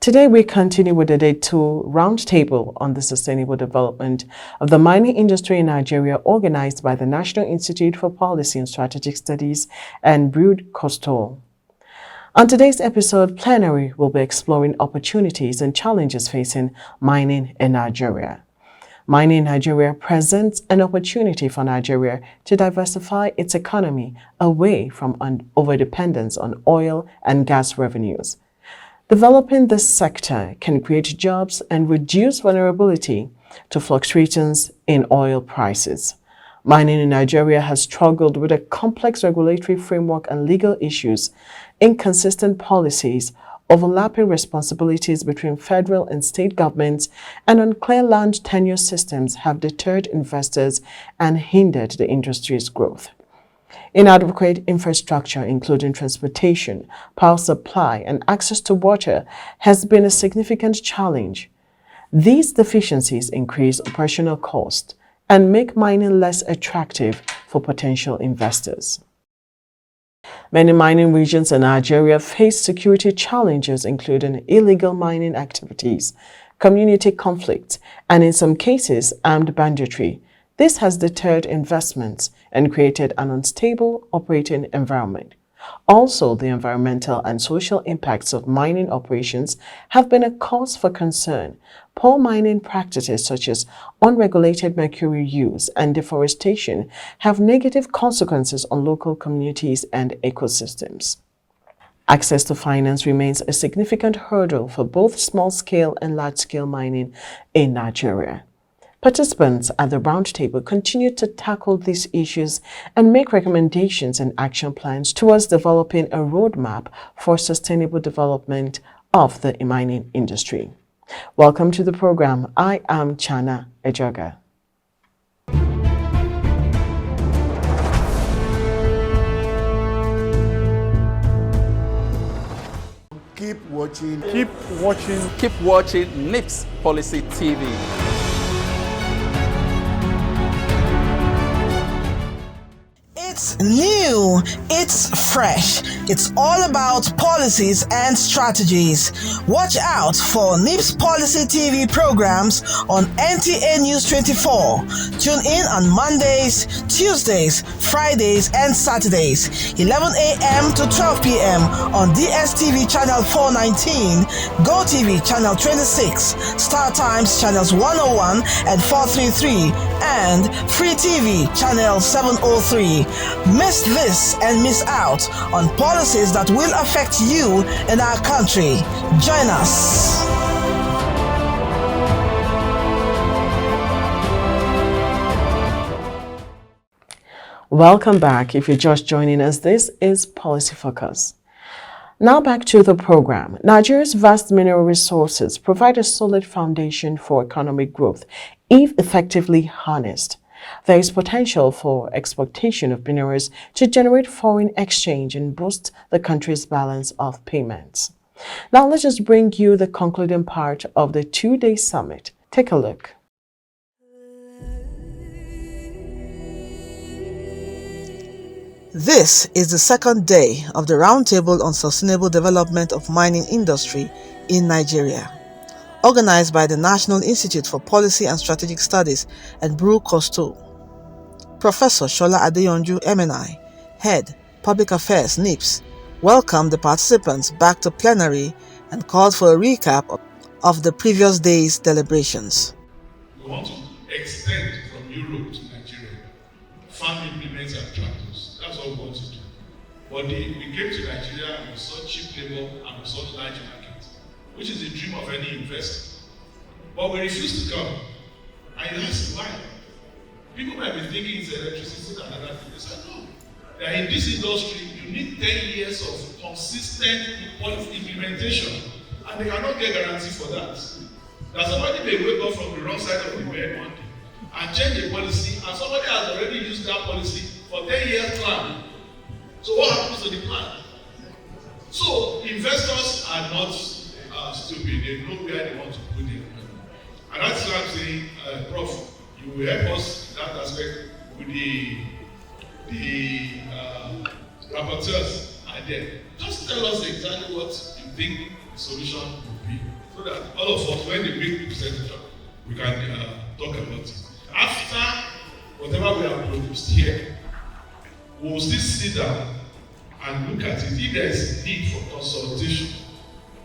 Today, we continue with the Day 2 Roundtable on the Sustainable Development of the Mining Industry in Nigeria, organized by the National Institute for Policy and Strategic Studies and Brewed Coastal. On today's episode, Plenary will be exploring opportunities and challenges facing mining in Nigeria. Mining in Nigeria presents an opportunity for Nigeria to diversify its economy away from overdependence on oil and gas revenues. Developing this sector can create jobs and reduce vulnerability to fluctuations in oil prices. Mining in Nigeria has struggled with a complex regulatory framework and legal issues, inconsistent policies, overlapping responsibilities between federal and state governments, and unclear land tenure systems have deterred investors and hindered the industry's growth. Inadequate infrastructure, including transportation, power supply, and access to water, has been a significant challenge. These deficiencies increase operational costs and make mining less attractive for potential investors. Many mining regions in Nigeria face security challenges, including illegal mining activities, community conflicts, and in some cases, armed banditry. This has deterred investments and created an unstable operating environment. Also, the environmental and social impacts of mining operations have been a cause for concern. Poor mining practices such as unregulated mercury use and deforestation have negative consequences on local communities and ecosystems. Access to finance remains a significant hurdle for both small-scale and large-scale mining in Nigeria. Participants at the roundtable continue to tackle these issues and make recommendations and action plans towards developing a roadmap for sustainable development of the mining industry. Welcome to the program. I am Chana Ejoga. Keep watching. Keep watching. Keep watching NIPSS Policy TV. It's new, it's fresh, it's all about policies and strategies. Watch out for NIPSS Policy TV programs on NTA News 24. Tune in on Mondays, Tuesdays, Fridays, and Saturdays, 11 a.m. to 12 p.m. on DSTV Channel 419, GoTV Channel 26, Star Times Channels 101 and 433, and Free TV Channel 703. Miss this and miss out on policies that will affect you and our country. Join us. Welcome back. If you're just joining us, this is Policy Focus. Now back to the program. Nigeria's vast mineral resources provide a solid foundation for economic growth if effectively harnessed. There is potential for exploitation of minerals to generate foreign exchange and boost the country's balance of payments. Now let's just bring you the concluding part of the two-day summit. Take a look. This is the second day of the Roundtable on Sustainable Development of Mining Industry in Nigeria, organized by the National Institute for Policy and Strategic Studies and Brewed Coastal. Professor Shola Adeyonju MNI, Head, Public Affairs, NIPSS, welcomed the participants back to plenary and called for a recap of the previous day's deliberations. We want to extend from Europe to Nigeria, farm implements and tractors. That's what we want to do. But we came to Nigeria and we saw cheap labor and we saw large market, which is the dream of any investor. But we refused to come. And you ask why? People might be thinking it's electricity and other things. They said no. That in this industry, you need 10 years of consistent implementation. And they cannot get guarantee for that. That somebody may wake up from the wrong side of the bed one day and change the policy, and somebody has already used that policy for 10 years plan. So what happens to the plan? So investors are not stupid. They know where they want to put their money. And that's why I'm saying, Prof, you will help us in that aspect with the rapporteurs and then just tell us exactly what you you think the solution would be, so that all of us, when they bring the presentation, we can talk about it. After whatever we have produced here, we will still sit down and look at it. If there is need for consultation,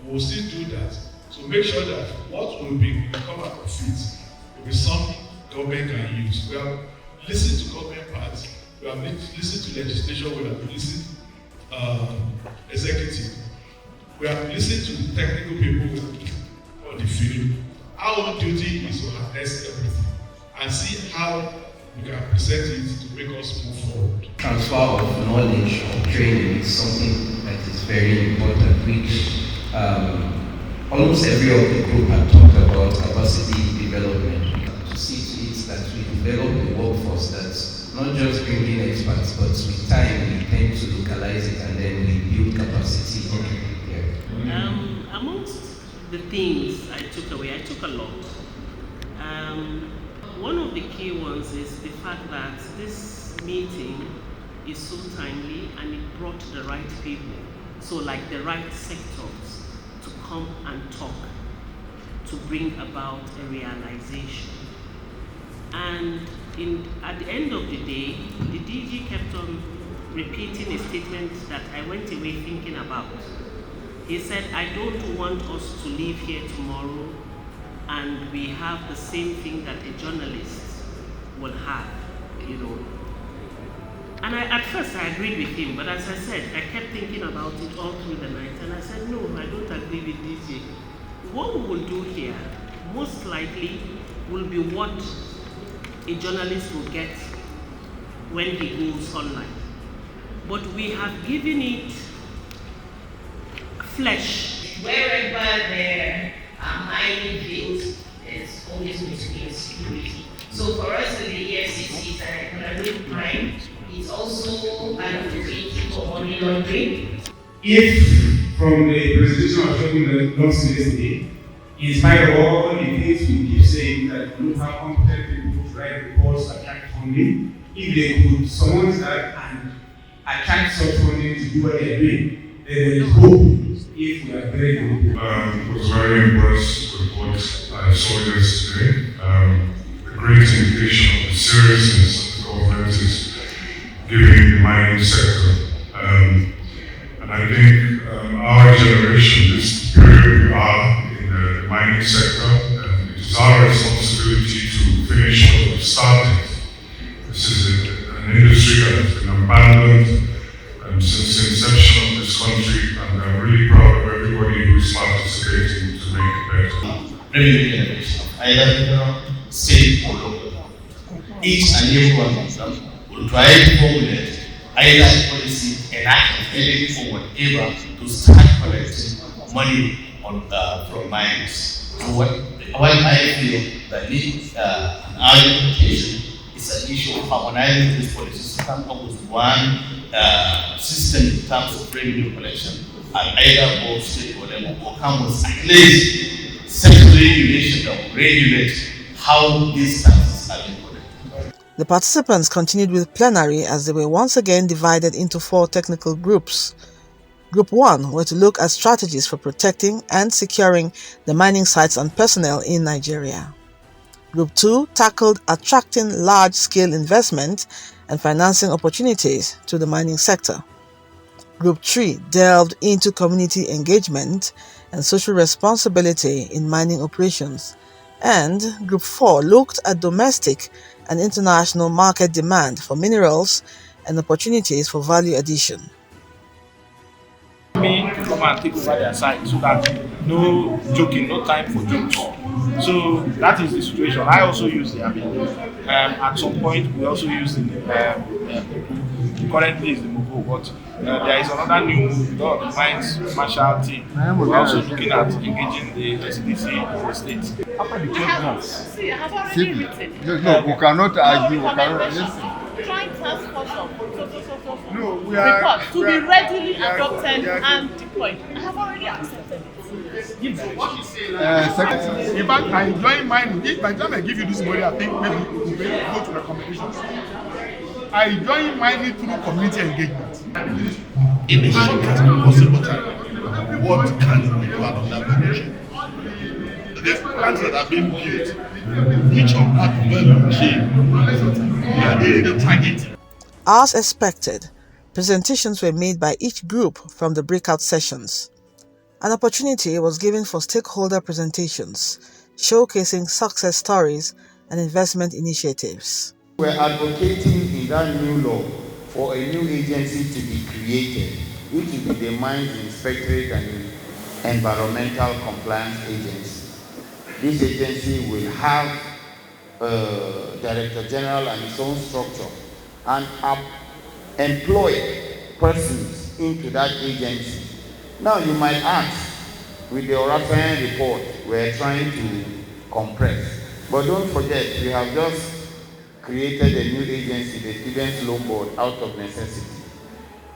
we will still do that to make sure that what will come out of it will be something government can use. We have listened to government parts, we have listened to legislation, we have listened executive, we have listened to the technical people on the field. Our own duty is to harness everything and see how we can present it to make us move forward. Transfer of knowledge or training is something that is very important, which almost every of the group have talked about capacity development. To see to it that we develop a workforce that's not just bringing experts, but with time we tend to localize it and then we build capacity. Amongst the things I took away, I took a lot. One of the key ones is the fact that this meeting is so timely and it brought the right people, so like the right sectors to come and talk to bring about a realization. And at the end of the day, the DG kept on repeating a statement that I went away thinking about. He said, I don't want us to leave here tomorrow and we have the same thing that a journalist will have, you know. And at first I agreed with him, but as I said, I kept thinking about it all through the night, and I said, no, I don't agree with DJ. What we will do here, most likely, will be what a journalist will get when he goes online. But we have given it flesh. Wherever there are mining fields, there's always going to be insecurity. So for us in the EFCC, it's an economic crime. It's also an opportunity for money laundering. If from the presentation of the last yesterday, in spite of all the things we keep saying that we don't have competent people to write reports, attract funding, if they could summon that and attract such funding to do what they're doing, then there is hope if we are very good. I was very impressed with what I saw yesterday. A great indication of the seriousness that the government is giving the mining sector. And I think our generation, this period we are in the mining sector, it is our responsibility to finish what we've started. This is an industry that has been abandoned since the inception of this country, and I'm really proud of everybody who's participating to make it better. Revenue generation, either state or local. Each and every one of them will try to formulate either a policy enacted anything for whatever to start collecting money on from mines. So what I feel that needs an argumentation is an issue of harmonizing this policy system up with one system in terms of revenue collection at either both state or level, or come with at least central regulation that will regulate how these taxes are being collected. The participants continued with plenary as they were once again divided into 4 technical groups. Group 1 were to look at strategies for protecting and securing the mining sites and personnel in Nigeria. Group 2 tackled attracting large-scale investment and financing opportunities to the mining sector. Group 3 delved into community engagement and social responsibility in mining operations. And Group 4 looked at domestic and international market demand for minerals and opportunities for value addition. Me to come and take over their side so that no joking, no time for jokes. So that is the situation. I also use the at some point we also use the currently is the Mugo, but there is another new move, the Mines Marshall team. We're also looking at engaging the SDC in the state. After the programs, See, I have already written. no, we cannot argue, we cannot listen. Joint task force of No, we are report to be readily we are- adopted we are- and deployed. I have already accepted it. Second, in fact, I join mine. By the time I give you this money, I think maybe we will go to recommendations. I join mining through community engagement. In the shortest possible time. what can we do another dimension? The plants that are being built, which of that value chain we are really targeting? As expected, presentations were made by each group from the breakout sessions. An opportunity was given for stakeholder presentations, showcasing success stories and investment initiatives. We're advocating in that new law for a new agency to be created, which will be the Mines Inspectorate and Environmental Compliance Agency. This agency will have a Director General and its own structure and employ persons into that agency. Now you might ask, with the Orafan report, we're trying to compress. But don't forget, we have just created a new agency, the Students' Loan Board, out of necessity.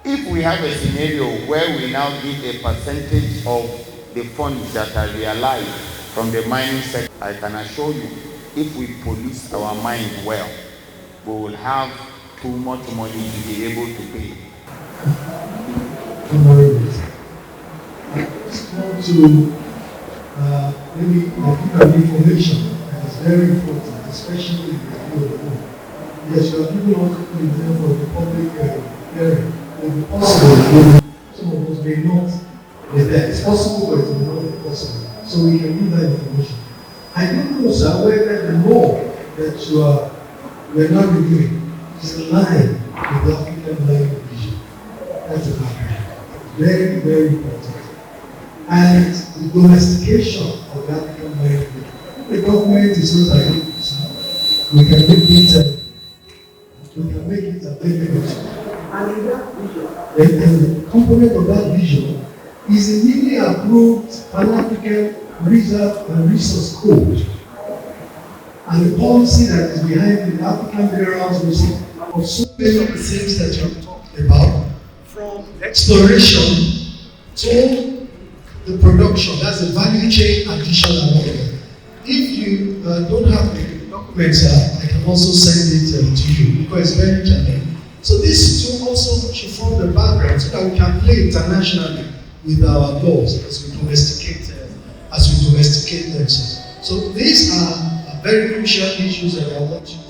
If we have a scenario where we now give a percentage of the funds that are realized from the mining sector, I can assure you, if we police our mine well, we will have too much money to be able to pay. It's not to maybe an information that is very important, especially in the field of law. Yes, you are giving out information for the public area. It will be possible, some of us may not be there. It's possible, but it will not be possible. So we can give that information. I don't know, sir, whether the law that we are now reviewing is in line with the African Mining Vision. That's a matter. Very, very important. And the domestication of the African mining vision. The government is not against it. We can make it available. And in that vision, the component of that vision is a newly approved Pan-African Reserve and Resource Code. And the policy that is behind the African Minerals Resource of so many of the things that you have talked about, from exploration to the production, that's the value chain addition and all that. If you don't have the documents, I can also send it to you because it's very challenging. So this too also should form the background so that we can play internationally with our laws as we domesticate them. So these are very crucial issues that I want you to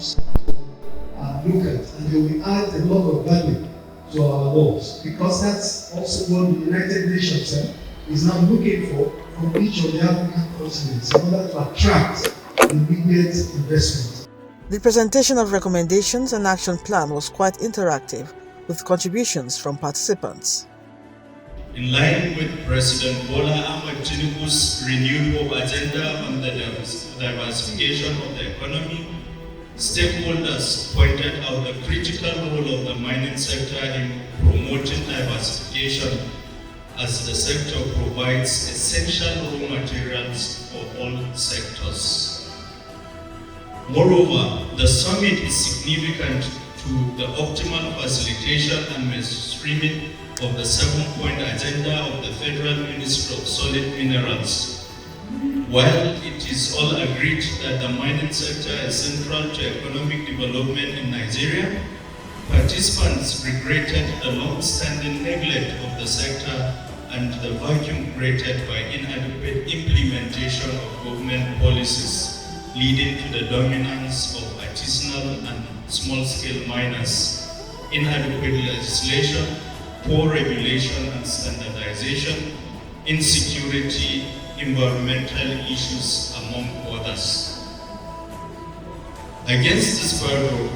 look at, and they will add a lot of value to our laws, because that's also what the United Nations is now looking for from each of the African continents in order to attract immediate investment. The presentation of recommendations and action plan was quite interactive, with contributions from participants. In line with President Bola Ahmed Tinubu's renewed hope agenda on the diversification of the economy, stakeholders pointed out the critical role of the mining sector in promoting diversification, as the sector provides essential raw materials for all sectors. Moreover, the summit is significant to the optimal facilitation and mainstreaming of the 7-point agenda of the Federal Ministry of Solid Minerals. While it is all agreed that the mining sector is central to economic development in Nigeria, participants regretted the long-standing neglect of the sector and the vacuum created by inadequate implementation of government policies, leading to the dominance of artisanal and small-scale miners, inadequate legislation, poor regulation and standardization, insecurity, environmental issues, among others. Against this backdrop,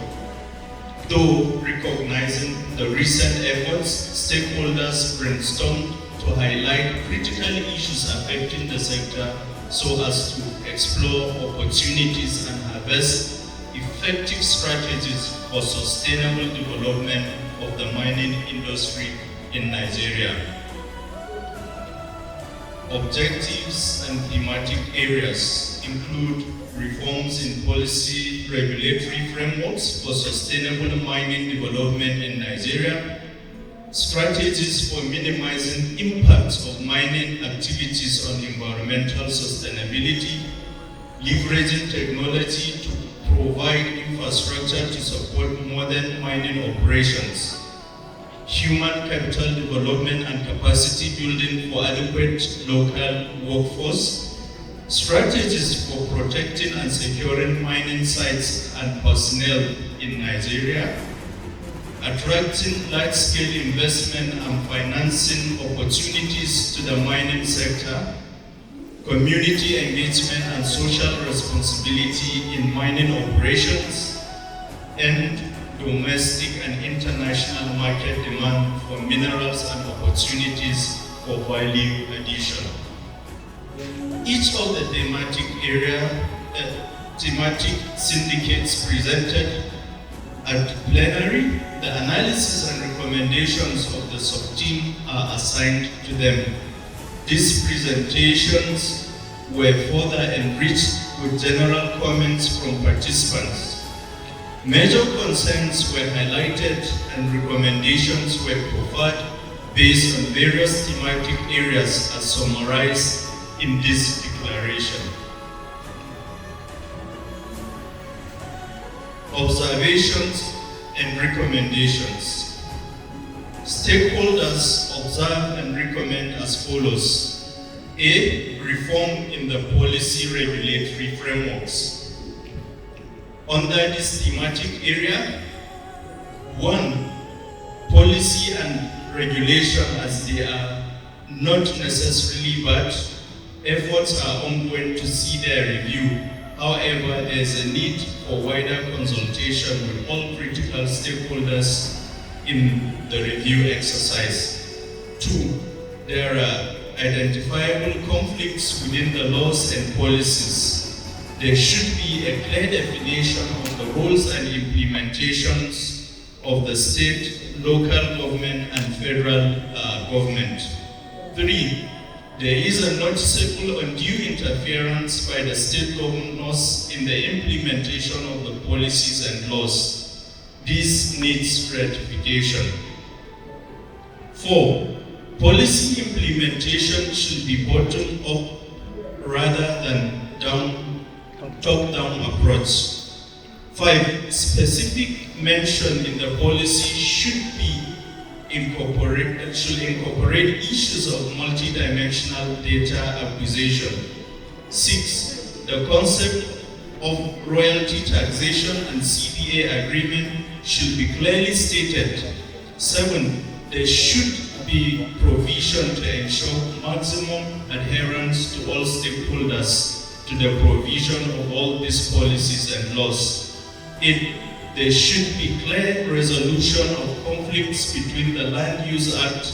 though recognizing the recent efforts, stakeholders brainstormed to highlight critical issues affecting the sector so as to explore opportunities and harvest effective strategies for sustainable development of the mining industry in Nigeria. Objectives and thematic areas include reforms in policy regulatory frameworks for sustainable mining development in Nigeria, strategies for minimizing impacts of mining activities on environmental sustainability, leveraging technology to provide infrastructure to support modern mining operations, human capital development and capacity building for adequate local workforce, strategies for protecting and securing mining sites and personnel in Nigeria, attracting large-scale investment and financing opportunities to the mining sector, community engagement and social responsibility in mining operations, and domestic and international market demand for minerals and opportunities for value addition. Each of the thematic syndicates presented at plenary, the analysis and recommendations of the sub-team are assigned to them. These presentations were further enriched with general comments from participants. Major concerns were highlighted and recommendations were proffered based on various thematic areas as summarized in this declaration. Observations and recommendations. Stakeholders observe and recommend as follows. A. Reform in the policy regulatory frameworks. Under this thematic area, 1. Policy and regulation as they are not necessarily bad. Efforts are ongoing to see their review. However, there is a need for wider consultation with all critical stakeholders in the review exercise. 2. There are identifiable conflicts within the laws and policies. There should be a clear definition of the roles and implementations of the state, local government, and federal government. 3. There is a noticeable undue interference by the state governors in the implementation of the policies and laws. This needs ratification. 4. Policy implementation should be bottom up rather than top-down approach. 5. Specific mention in the policy should incorporate issues of multidimensional data acquisition. 6. The concept of royalty taxation and CPA agreement should be clearly stated. 7. There should be provision to ensure maximum adherence to all stakeholders to the provision of all these policies and laws. 8. There should be clear resolution of conflicts between the Land Use Act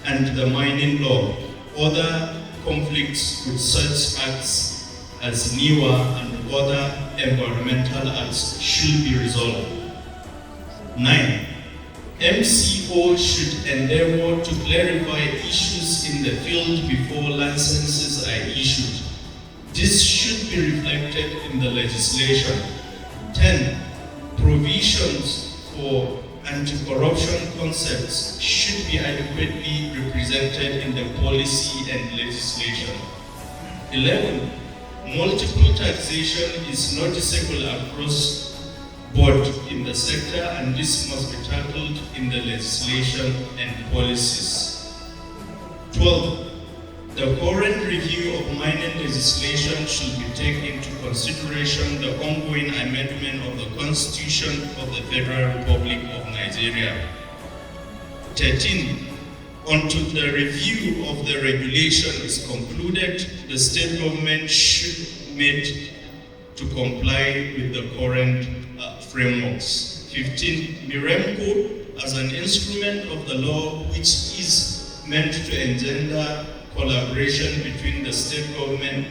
and the mining law. Other conflicts with such acts as NIWA and other environmental acts should be resolved. 9. MCO should endeavor to clarify issues in the field before licenses are issued. This should be reflected in the legislation. 10. Provisions for anti-corruption concepts should be adequately represented in the policy and legislation. 11. Multiple taxation is noticeable across board in the sector, and this must be tackled in the legislation and policies. 12. The current review of mining legislation should be taken into consideration the ongoing amendment of the Constitution of the Federal Republic of Nigeria. 13. Until the review of the regulation is concluded, the state government should meet to comply with the current frameworks. 15. Miremco as an instrument of the law which is meant to engender collaboration between the state government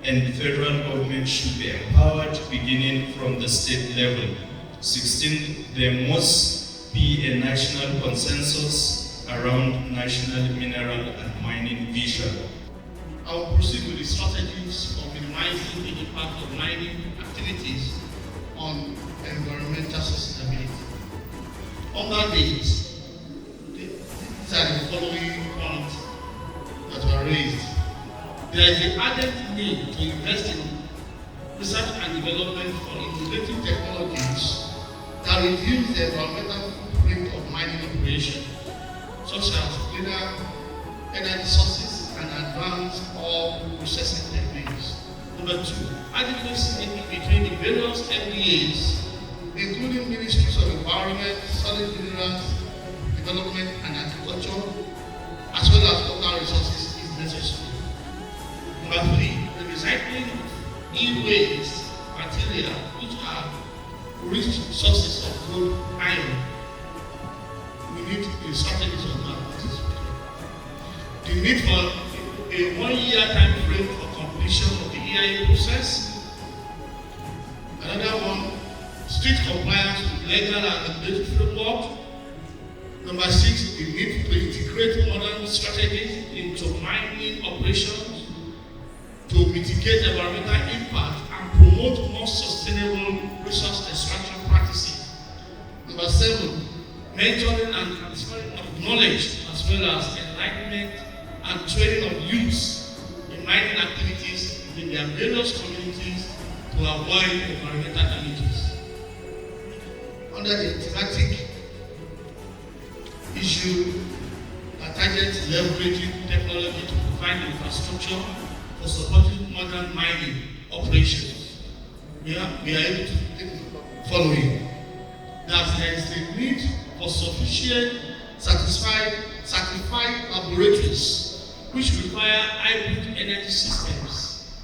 and the federal government should be empowered beginning from the state level. 16. There must be a national consensus around national mineral and mining vision. I will proceed with the strategies for minimizing the impact of mining activities on environmental sustainability. Under these are the following points that were raised. There is an urgent need to invest in research and development for innovative technologies that reduce the environmental footprint of mining operation. such as cleaner energy sources and advanced oil processing techniques. Number 2, adequacy between the various MDAs, including Ministries of Environment, Solid Minerals, Development and Agriculture, as well as local resources is necessary. Number 3, the recycling of e-waste material, which are rich sources of gold, iron. We need a strategy on that. The need for a 1-year time frame for completion of the EIA process. Another one, strict compliance with legal and regulatory framework. Number 6, the need to integrate modern strategies into mining operations to mitigate environmental impact and promote more sustainable resource extraction practices. Number 7, mentoring and transferring of knowledge as well as enlightenment and training of youths in mining activities in their various communities to avoid environmental damages. Under the thematic issue that targets leveraging technology to provide infrastructure for supporting modern mining operations, we are able to take the following. That there is a need for sufficient certified laboratories which require hybrid energy systems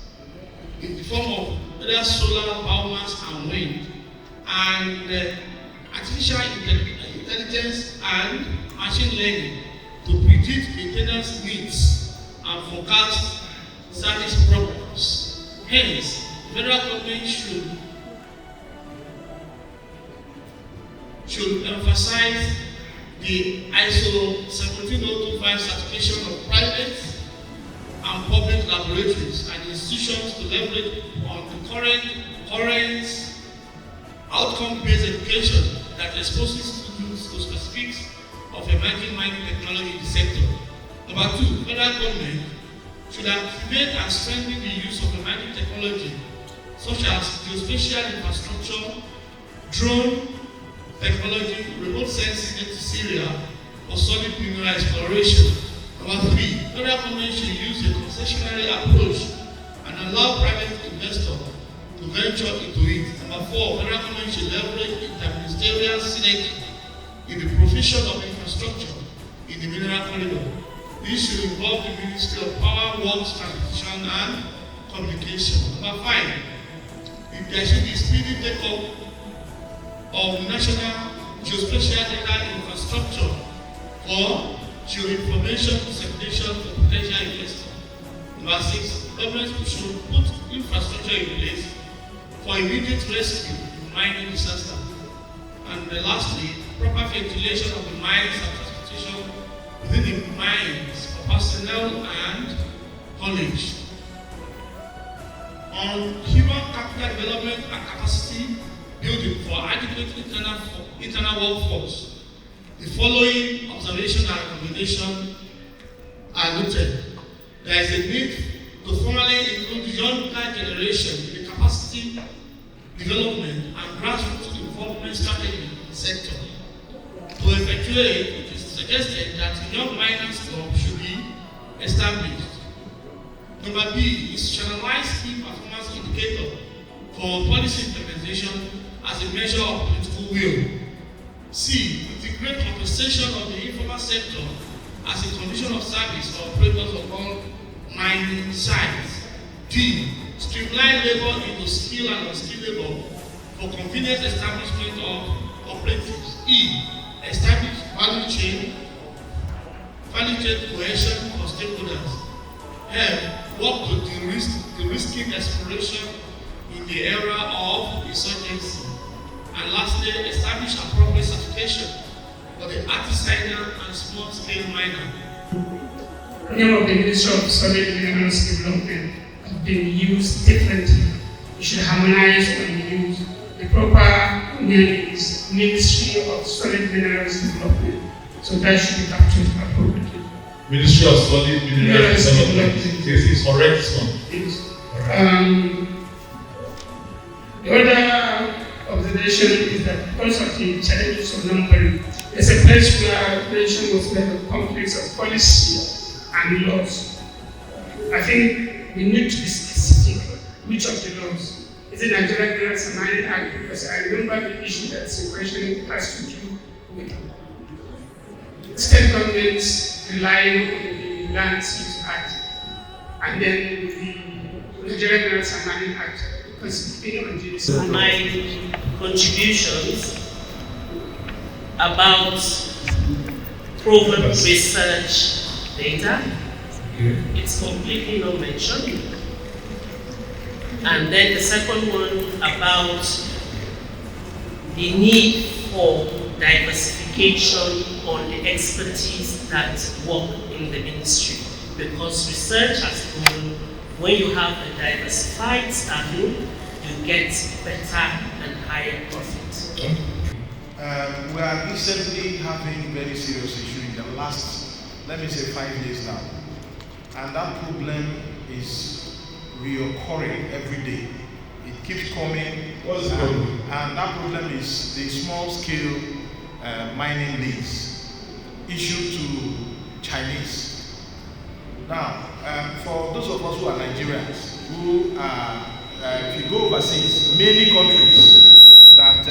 in the form of either solar, biomass, and wind, and artificial intelligence and machine learning to predict maintenance needs and forecast service programs. Hence, the federal government should emphasize the ISO 17025 certification of private and public laboratories and institutions to leverage on the current outcome-based education that exposes students to specifics of emerging mining technology in the sector. Number 2, federal government should activate and strengthen the use of emerging technology such as geospatial infrastructure, drone technology, remote sensing into Syria for solid mineral exploration. Number 3, federal government should use a concessionary approach and allow private investors to venture into it. Number 4, federal government should leverage interministerial synergy in the provision of infrastructure in the mineral corridor. This should involve the Ministry of Power, Works, Transition and Communication. Number 5, there should be speedy take-up of national geospatial data infrastructure for geoinformation dissemination for potential investors. Number 6, government should put infrastructure in place for immediate rescue in mining disaster. And lastly, proper ventilation of the mines and transportation within the mines for personnel and haulage. On human capital development and capacity building for adequate internal workforce, the following observation and recommendation are noted. There is a need to formally include the younger generation in the capacity development and grassroots involvement strategy in the sector. To effectuate, it is suggested that a young miners club should be established. Number B, institutionalized key performance indicator for policy implementation as a measure of political will. C, integrate compensation of the informal sector as a condition of service for operators of all mining sites. D, streamline labor into skilled and unskilled labor for convenient establishment of cooperatives. E, establish value chain cohesion for stakeholders. F, work to de-risking exploration in the era of insurgency. And lastly, establish appropriate certification for the artisanal and small-scale miner. The name of the Ministry of Solid Minerals Development has been used differently. We should harmonize and use the proper name is Ministry of Solid Minerals Development. So that should be captured appropriately. Ministry of Solid Minerals Development. This is correct one. Yes. The other observation is that because of the challenges of numbering, There's a place where mention was made of conflicts of policy and laws. I think we need to be specific which of the laws. Is it Nigerian Minerals and Mining Act? Because I remember the issue that's in question has to do with state governments relying on the Land Use Act and then the Nigerian Minerals and Mining Act. Because depending on the my contributions about proven research data, it's completely not mentioned. And then the second one about the need for diversification on the expertise that work in the ministry. Because research has proven when you have a diversified staffing, you get better and higher profit. We are recently having very serious issue in the last, let me say, 5 years now. And that problem is reoccurring every day. It keeps coming. What's the problem? And that problem is the small scale mining lease issued to Chinese. Now, for those of us who are Nigerians, who are, if you go overseas, many countries that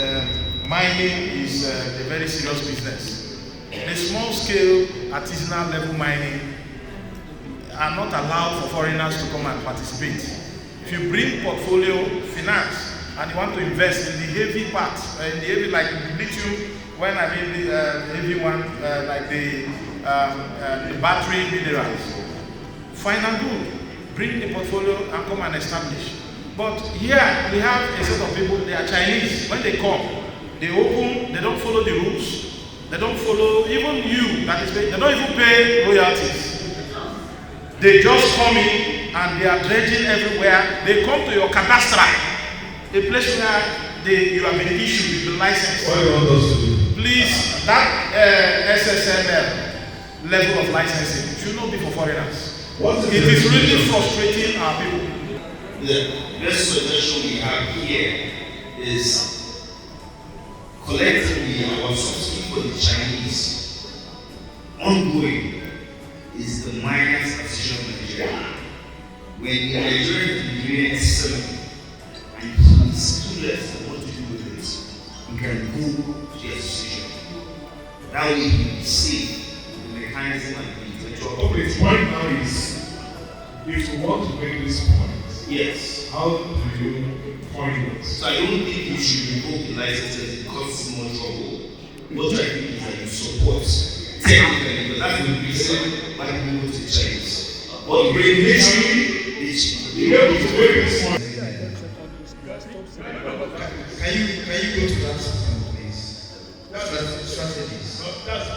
mining is a very serious business. The small scale artisanal level mining are not allowed for foreigners to come and participate. If you bring portfolio finance and you want to invest in the heavy part, in the heavy like lithium, when I mean the heavy one, like the battery minerals, fine and good, bring the portfolio and come and establish. But here we have a set of people, they are Chinese. When they come, they open, they don't follow the rules, they don't follow, even you, that is, they don't even pay royalties. They just come in and they are dredging everywhere. They come to your cadastra, a place where you have been issued with the license. What do you want us to do? Please, that SSML level of licensing should not be for foreigners. It is really frustrating our people. The best suggestion we have here is collectively our subsidy for the Chinese ongoing is the miners association of Nigeria. When the Nigerian degree is 7 and he is clueless on what to do with it, you can go to the association. That way you will see the mechanism and the intellectual. Okay, the point now is, if you want to make this point, yes, how do you point it? So I don't think you should revoke the licenses because it's more trouble. What I think is that you support technically, because that's the reason why we go to the Chinese. But regulatory, it's you have to make this point. Can you go to that one, please? Strategies. That's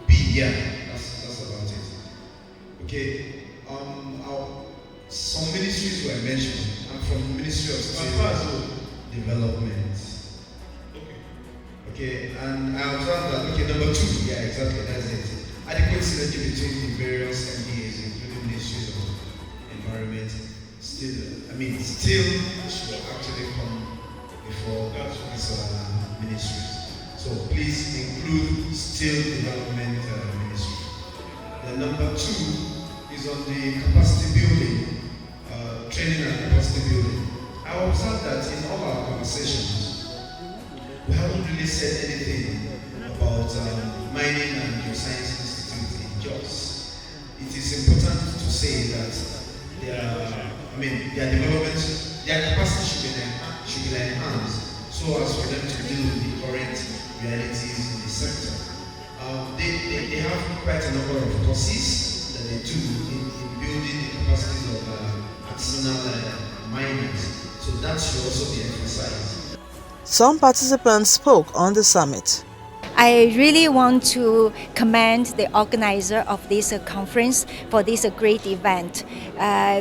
B, yeah, that's about it. Okay. Some ministries were mentioned. I'm from the Ministry of State Development. Okay, and I observed that, okay, number 2, yeah, exactly, that's it. Adequate synergy between the various MDAs, including ministries of environment, still should actually come before these ministries. So please include still development ministry. Then number 2 is on the capacity building, training and capacity building. I observed that in all our conversations, we haven't really said anything about mining and geoscience institute in Jos. It is important to say that their development, their capacity should be enhanced so as for them to deal with the current realities in the sector. They have quite a number of courses that they do in building the capacities of artisanal miners. So that should also be emphasized. Some participants spoke on the summit. I really want to commend the organizer of this conference for this great event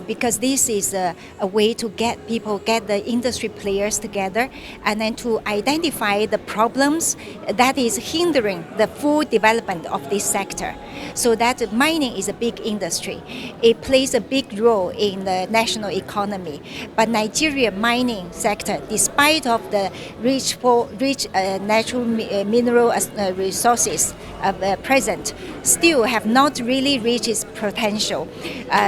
because this is a way to get the industry players together and then to identify the problems that is hindering the full development of this sector. So that mining is a big industry. It plays a big role in the national economy. But Nigeria mining sector, despite of the rich natural mineral resources present still have not really reached its potential.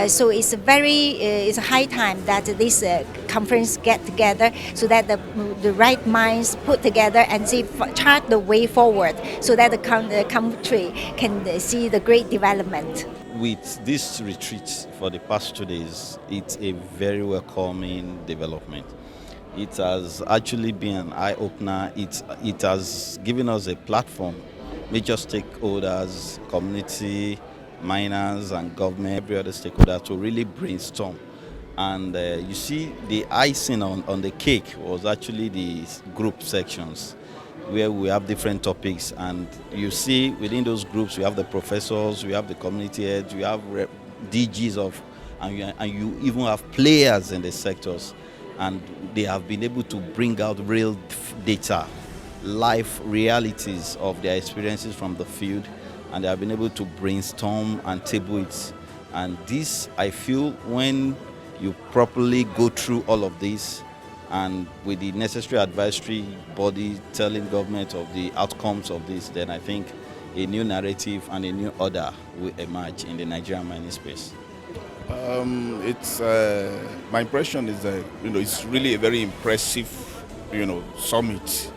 So it's it's a high time that this conference get together so that the right minds put together and chart the way forward so that the country can see the great development. With this retreat for the past 2 days, it's a very welcoming development. It has actually been an eye-opener. It has given us a platform, major stakeholders, community, miners and government, every other stakeholder to really brainstorm. And you see, the icing on the cake was actually the group sections, where we have different topics, and you see within those groups we have the professors, we have the community heads, we have DGs and you even have players in the sectors, and they have been able to bring out real data, life realities of their experiences from the field, and they have been able to brainstorm and table it. And this, I feel, when you properly go through all of this, and with the necessary advisory body telling government of the outcomes of this, then I think a new narrative and a new order will emerge in the Nigerian mining space. My impression is that it's really a very impressive summit,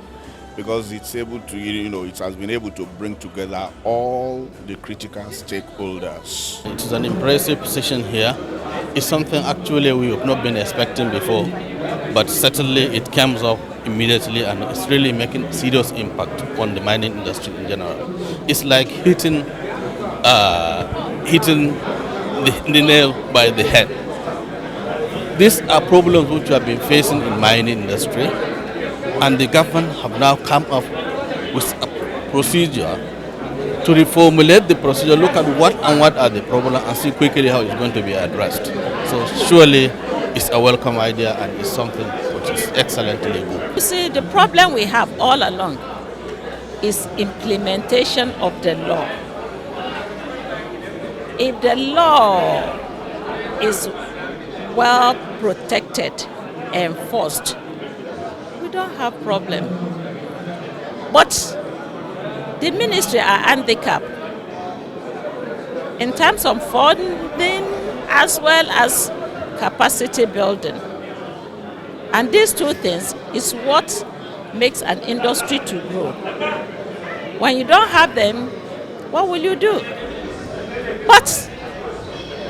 because it's able to it has been able to bring together all the critical stakeholders. It is an impressive session here. It's something actually we have not been expecting before, but certainly it comes up immediately and it's really making serious impact on the mining industry in general. It's like hitting the nail by the head. These are problems which we have been facing in mining industry, and the government have now come up with a procedure to reformulate the procedure, look at what are the problems and see quickly how it's going to be addressed. So surely it's a welcome idea and it's something which is excellently good. You see, the problem we have all along is implementation of the law. If the law is well protected, enforced, we don't have problem. But the ministry are handicapped in terms of funding as well as capacity building. And these two things is what makes an industry to grow. When you don't have them, what will you do? But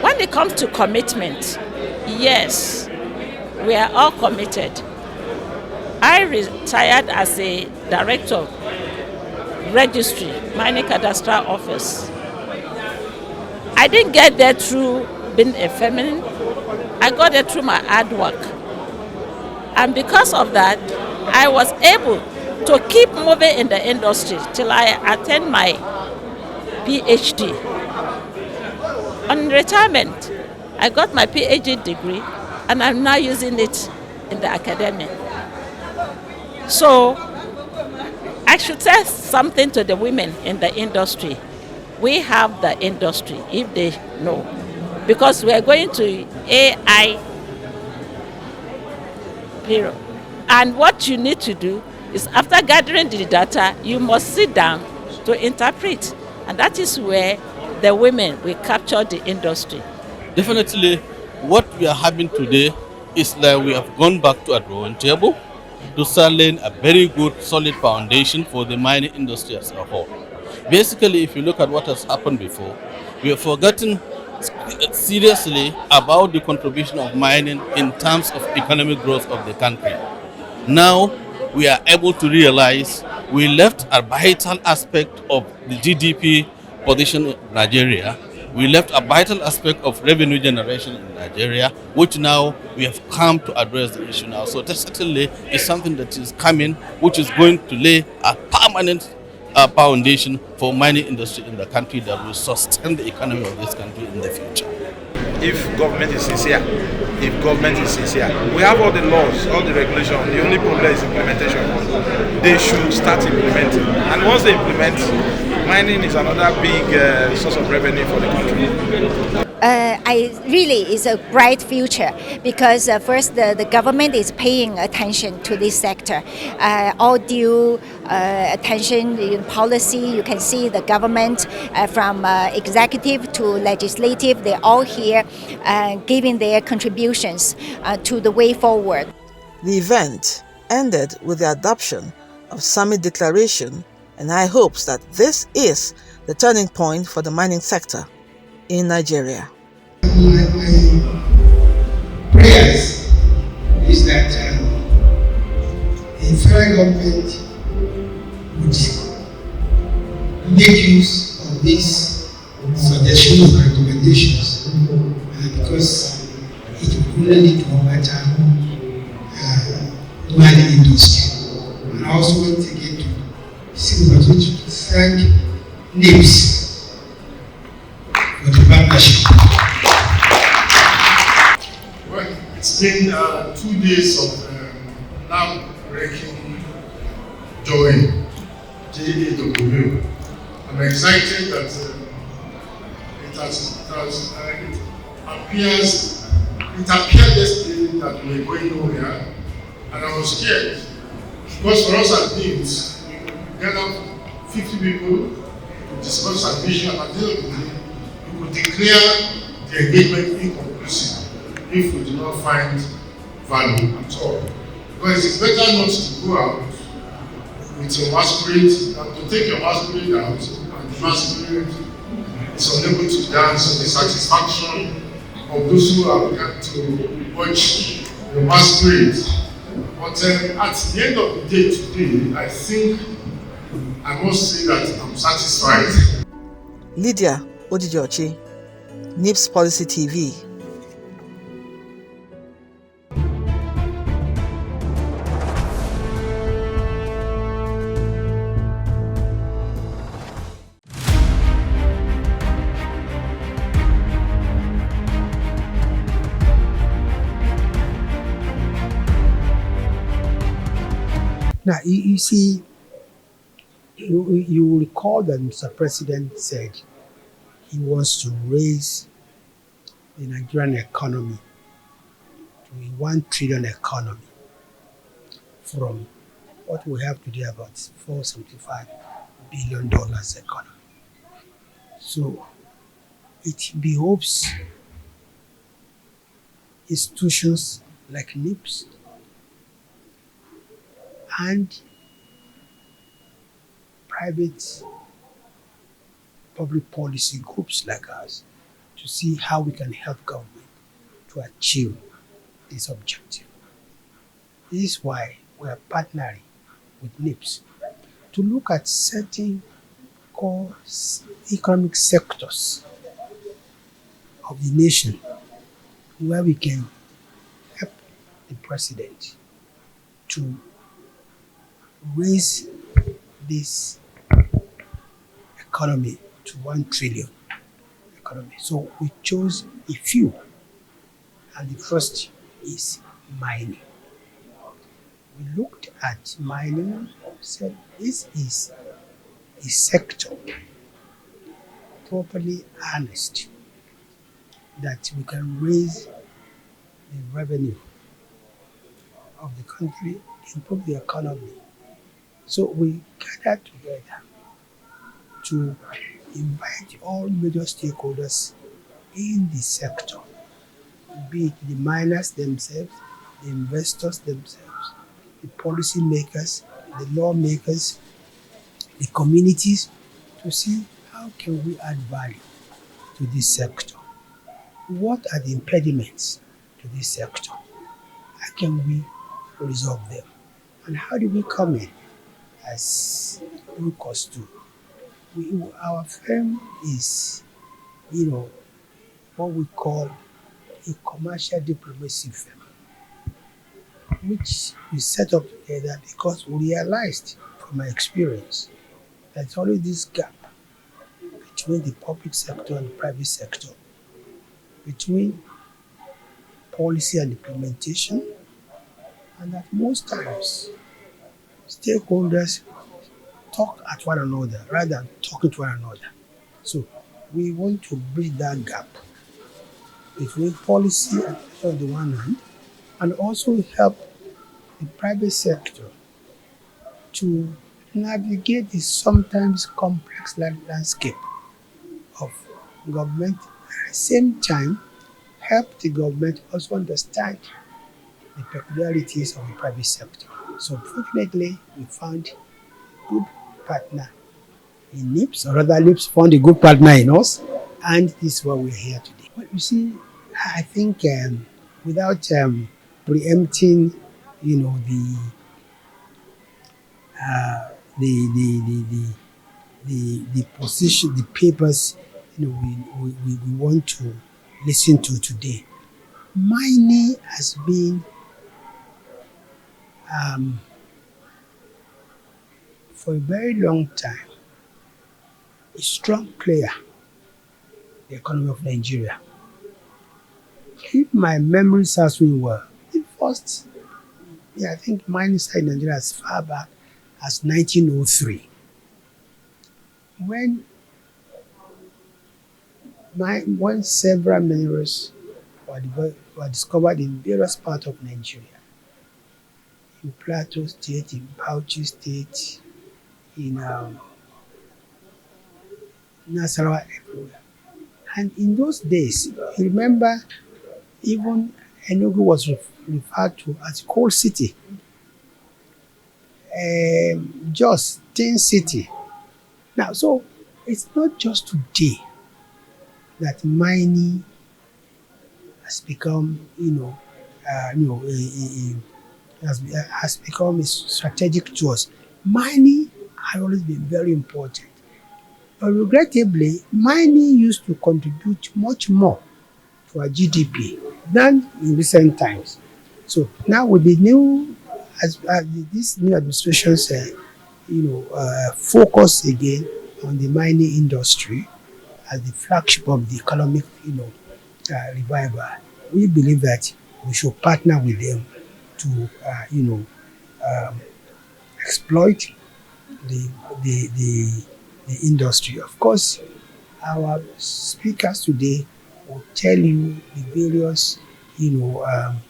when it comes to commitment, yes, we are all committed. I retired as a director of registry, mining cadastral office. I didn't get there through being a feminine. I got there through my hard work. And because of that, I was able to keep moving in the industry till I attained my PhD. On retirement, I got my PhD degree and I'm now using it in the academy. So I should say something to the women in the industry. We have the industry, if they know, because we are going to AI period. And what you need to do is, after gathering the data, you must sit down to interpret. And that is where the women will capture the industry. Definitely, what we are having today is that we have gone back to a drawing table to start laying a very good, solid foundation for the mining industry as a whole. Basically, if you look at what has happened before, we have forgotten seriously about the contribution of mining in terms of economic growth of the country. Now, we are able to realize we left a vital aspect of the GDP position in Nigeria. We left a vital aspect of revenue generation in Nigeria, which now we have come to address the issue now. So that certainly is something that is coming, which is going to lay a permanent foundation for mining industry in the country that will sustain the economy of this country in the future. If government is sincere, we have all the laws, all the regulations. The only problem is implementation. They should start implementing, and once they implement, mining is another big source of revenue for the country. It's a bright future because first the government is paying attention to this sector. All due attention in policy, you can see the government from executive to legislative, they're all here giving their contributions to the way forward. The event ended with the adoption of Summit Declaration and high hopes that this is the turning point for the mining sector in Nigeria. My prayers is that the federal government would make use of these suggestions and recommendations because it will only lead to a better mining industry. And I also want again to see the opportunity to thank NIPSS for the partnership. Well, it's been 2 days of now-breaking joy, JAW. I'm excited that it appeared yesterday that we were going nowhere, and I was scared. Because for us at NIPSS, we gathered 50 people to discuss our vision, and at the end of the day, we could declare the engagement inconclusive if we do not find value at all. Because it's better not to go out with your masquerade than to take your masquerade out and the masquerade is unable to dance to the satisfaction of those who have come to watch the masquerade. But at the end of the day today, I think I must say that I'm satisfied. Lydia Odijochi, NIPSS Policy TV. Now, you see, you recall that Mr. President said he wants to raise the Nigerian economy to a 1 trillion economy from what we have today, about $475 billion economy. So it behoves institutions like NIPSS and private public policy groups like us to see how we can help government to achieve this objective. This is why we are partnering with NIPSS to look at certain core economic sectors of the nation where we can help the president to raise this economy to 1 trillion economy. So we chose a few, and the first is mining. We looked at mining, said this is a sector properly harnessed that we can raise the revenue of the country, improve the economy. So we gathered together to invite all major stakeholders in the sector, be it the miners themselves, the investors themselves, the policy makers, the lawmakers, the communities, to see how can we add value to this sector. What are the impediments to this sector? How can we resolve them? And how do we come in as Lucas do? Our firm is, what we call a commercial diplomacy firm, which we set up together because we realized from my experience that there's always this gap between the public sector and the private sector, between policy and implementation, and that most times stakeholders talk at one another rather than talking to one another. So we want to bridge that gap between policy and action on the one hand, and also help the private sector to navigate the sometimes complex landscape of government. At the same time, help the government also understand the peculiarities of the private sector. So fortunately, we found a good partner in NIPSS, or rather NIPSS found a good partner in us, and this is why we're here today. But you see, I think without preempting, you know, uh, the, the, the, the, the position, the papers, you know, we want to listen to today. Mining has been for a very long time a strong player in the economy of Nigeria. If my memory serves me well, the first, I think mining started in Nigeria as far back as 1903, when when several minerals were discovered in various parts of Nigeria, in Plateau State, in Bauchi State, in Nasarawa, everywhere. And in those days, you remember, even Enugu was referred to as coal city. Jos, tin city. Now, so it's not just today that mining has become, has become strategic to us. Mining has always been very important. But regrettably, mining used to contribute much more to our GDP than in recent times. So now with the new, this new administration's, focus again on the mining industry as the flagship of the economic, revival, we believe that we should partner with them to, exploit the, the, the, the industry. Of course, our speakers today will tell you the various, you know, um,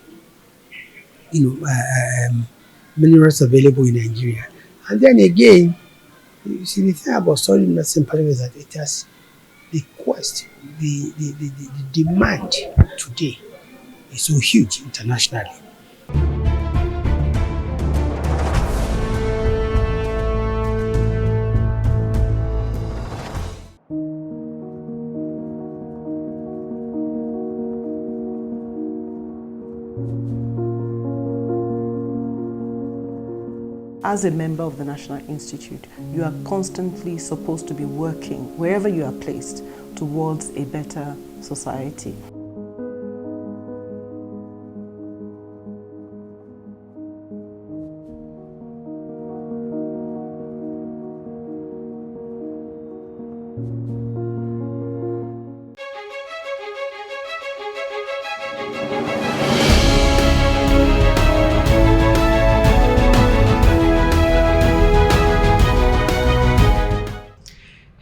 minerals available in Nigeria. And then again, you see, the thing about solid medicine is that it has the quest, the demand today is so huge internationally. As a member of the National Institute, you are constantly supposed to be working, wherever you are placed, towards a better society.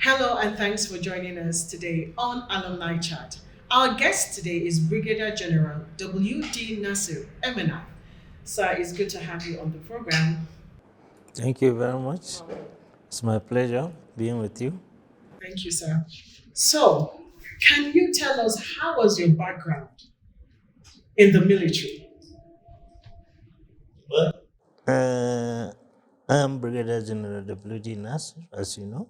Hello and thanks for joining us today on Alumni Chat. Our guest today is Brigadier General W.D. Nasir Emina. Sir, it's good to have you on the program. Thank you very much. It's my pleasure being with you. Thank you, sir. So, can you tell us how was your background in the military? I'm Brigadier General W.D. Nasir, as you know.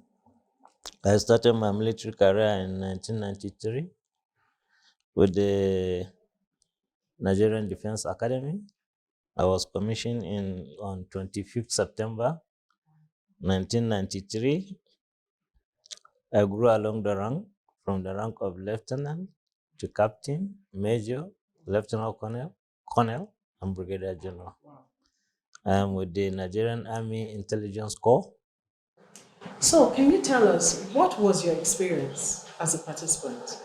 I started my military career in 1993 with the Nigerian Defense Academy. I was commissioned on 25th September 1993. I grew along the rank from the rank of lieutenant to captain, major, lieutenant colonel, and brigadier general. I am with the Nigerian Army Intelligence Corps. So, can you tell us what was your experience as a participant?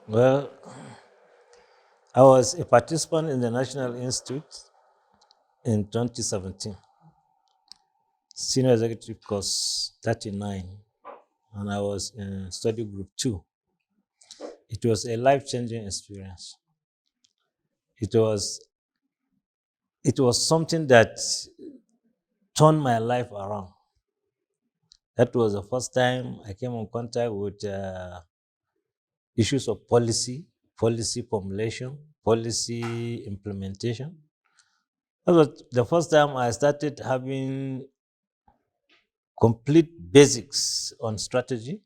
Well, I was a participant in the National Institute in 2017. Senior Executive Course 39, and I was in study group 2. A it was a life-changing experience. It was something that turned my life around. That was the first time I came in contact with issues of policy formulation, policy implementation. That was the first time I started having complete basics on strategy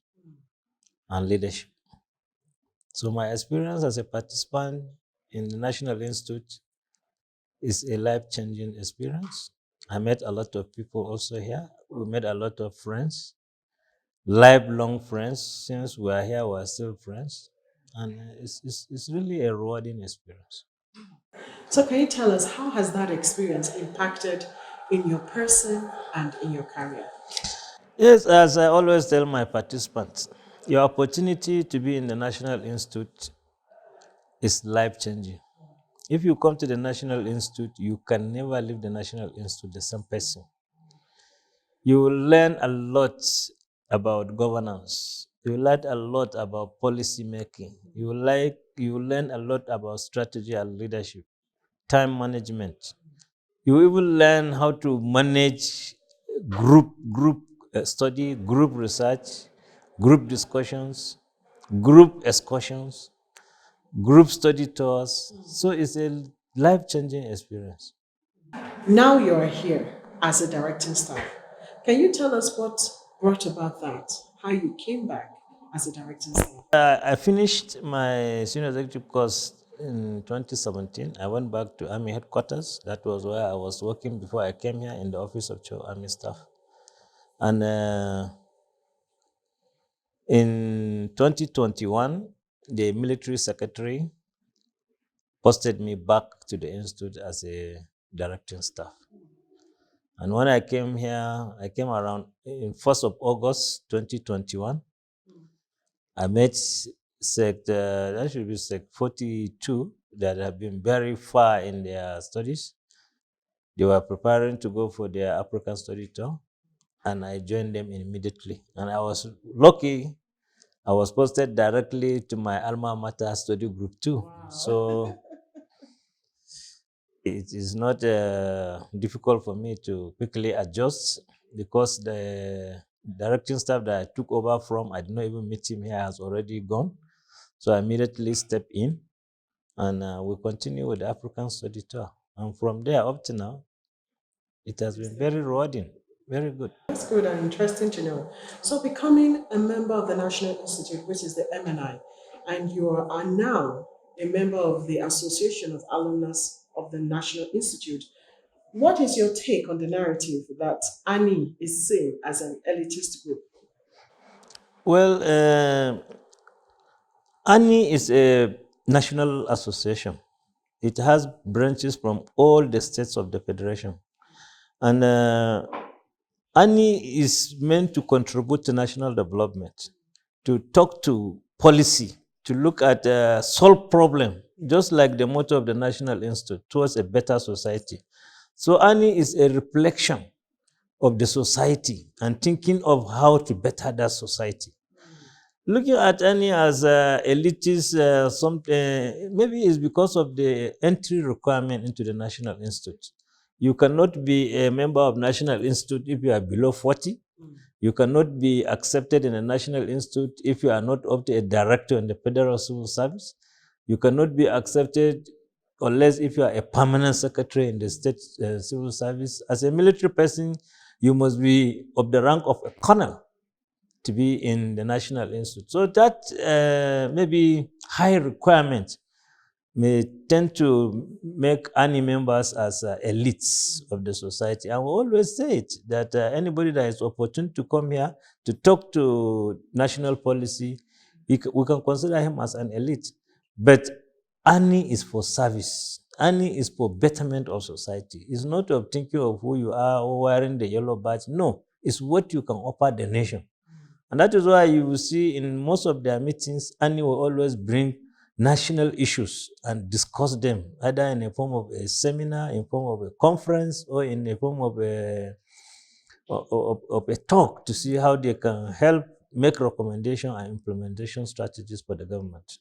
and leadership. So my experience as a participant in the National Institute is a life-changing experience. I met a lot of people also here. We made a lot of friends, lifelong friends. Since we are here, we are still friends. And it's really a rewarding experience. So can you tell us how has that experience impacted in your person and in your career? Yes, as I always tell my participants, your opportunity to be in the National Institute is life-changing. If you come to the National Institute, you can never leave the National Institute the same person. You will learn a lot about governance. You will learn a lot about policy making. You will learn a lot about strategy and leadership, time management. You even learn how to manage group study, group research, group discussions, group excursions, group study tours. So it's a life-changing experience. Now you are here as a directing staff. Can you tell us what brought about that? How you came back as a directing staff? I finished my senior executive course in 2017. I went back to Army headquarters. That was where I was working before I came here in the office of Chief Army Staff. And in 2021, the military secretary posted me back to the institute as a directing staff. And when I came here, I came around in 1st of August 2021. I met that should be Sec 42 that have been very far in their studies. They were preparing to go for their African study tour, and I joined them immediately. And I was lucky, I was posted directly to my alma mater study group too. Wow. So it is not difficult for me to quickly adjust because the directing staff that I took over from, I did not even meet him here, has already gone. So I immediately stepped in and we continue with the African study tour. And from there up to now, it has been very rewarding, very good. That's good and interesting to know. So becoming a member of the National Institute, which is the MNI, and you are now a member of the Association of Alumnus of the National Institute, what is your take on the narrative that ANI is seen as an elitist group? Well, ANI is a national association. It has branches from all the states of the federation. And ANI is meant to contribute to national development, to talk to policy, to look at solve problem, just like the motto of the National Institute, towards a better society. So ANI is a reflection of the society and thinking of how to better that society. Looking at ANI as elitist, maybe it's because of the entry requirement into the National Institute. You cannot be a member of National Institute if you are below 40. You cannot be accepted in a National Institute if you are not up to a director in the Federal Civil Service. You cannot be accepted unless if you are a permanent secretary in the State Civil Service. As a military person, you must be of the rank of a colonel to be in the National Institute. So that maybe high requirement may tend to make ANI members as elites of the society. And we always say it, that anybody that is opportune to come here to talk to national policy, we can consider him as an elite. But ANI is for service. ANI is for betterment of society. It's not of thinking of who you are or wearing the yellow badge. No, it's what you can offer the nation. And that is why you will see in most of their meetings, ANI will always bring national issues and discuss them, either in the form of a seminar, in form of a conference, or in the form of a talk to see how they can help make recommendation and implementation strategies for the government.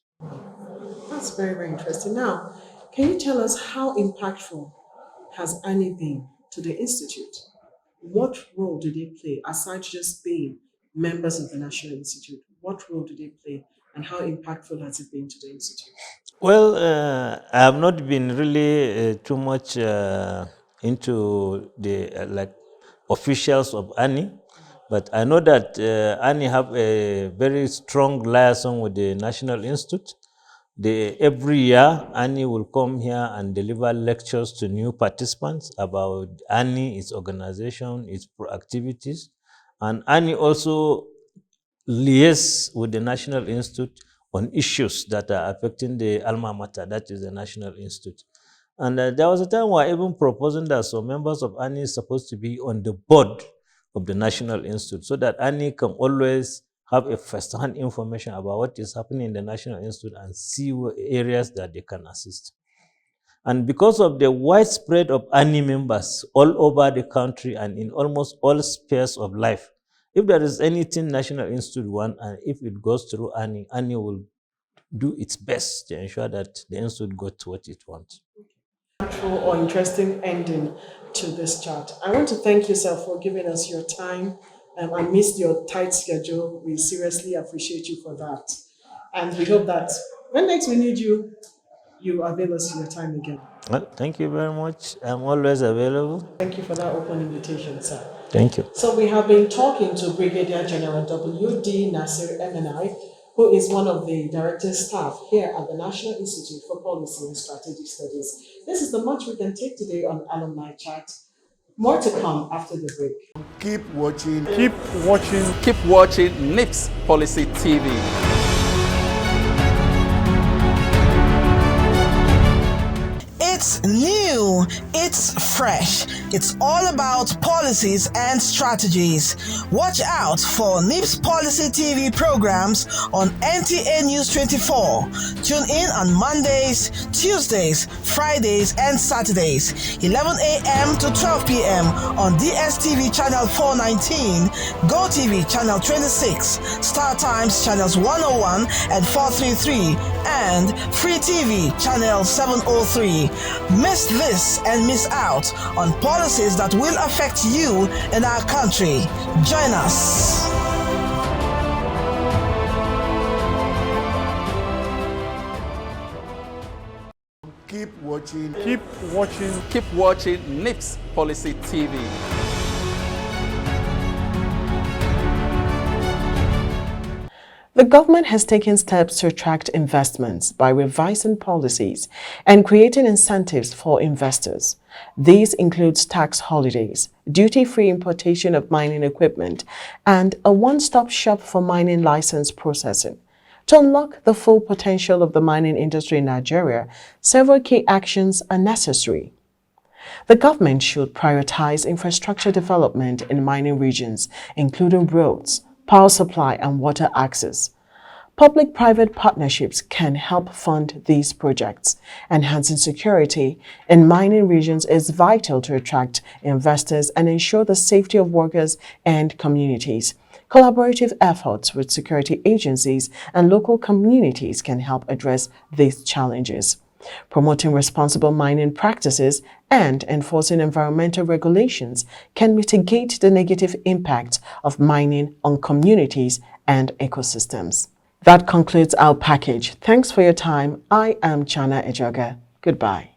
That's very, very interesting. Now, can you tell us how impactful has Annie been to the Institute? What role do they play, aside just being members of the National Institute? What role do they play, and how impactful has it been to the Institute? Well, I have not been really too much into the like officials of ANI, but I know that ANI have a very strong liaison with the National Institute. Every year, ANI will come here and deliver lectures to new participants about ANI, its organization, its activities, and ANI also liaise with the National Institute on issues that are affecting the alma mater, that is the National Institute. And there was a time where even proposing that some members of ANI is supposed to be on the board of the National Institute so that ANI can always have a first-hand information about what is happening in the National Institute and see areas that they can assist. And because of the widespread of ANI members all over the country and in almost all spheres of life, if there is anything National Institute wants and if it goes through ANI, ANI will do its best to ensure that the Institute got what it wants. Or interesting ending to this chat. I want to thank you, sir, for giving us your time. I missed your tight schedule. We seriously appreciate you for that. And we hope that when next we need you, you avail us your time again. Well, thank you very much. I'm always available. Thank you for that open invitation, sir. Thank you. So we have been talking to Brigadier General W.D. Nasir MNI, who is one of the director staff here at the National Institute for Policy and Strategic Studies. This is the much we can take today on Alumni Chat. More to come after the break. Keep watching NIPSS Policy TV. It's new, it's fresh, it's all about policies and strategies. Watch out for NIPSS Policy TV programs on NTA News 24. Tune in on Mondays, Tuesdays, Fridays, and Saturdays, 11 a.m. to 12 p.m. on DSTV Channel 419, GoTV Channel 26, Star Times Channels 101 and 433, and Free TV Channel 703. Miss this and miss out on policies that will affect you and our country. Join us. Keep watching NIPSS Policy TV. The government has taken steps to attract investments by revising policies and creating incentives for investors. These include tax holidays, duty-free importation of mining equipment, and a one-stop shop for mining license processing. To unlock the full potential of the mining industry in Nigeria, several key actions are necessary. The government should prioritize infrastructure development in mining regions, including roads, power supply, and water access. Public-private partnerships can help fund these projects. Enhancing security in mining regions is vital to attract investors and ensure the safety of workers and communities. Collaborative efforts with security agencies and local communities can help address these challenges. Promoting responsible mining practices and enforcing environmental regulations can mitigate the negative impact of mining on communities and ecosystems. That concludes our package. Thanks for your time. I am Chana Ejoga. Goodbye.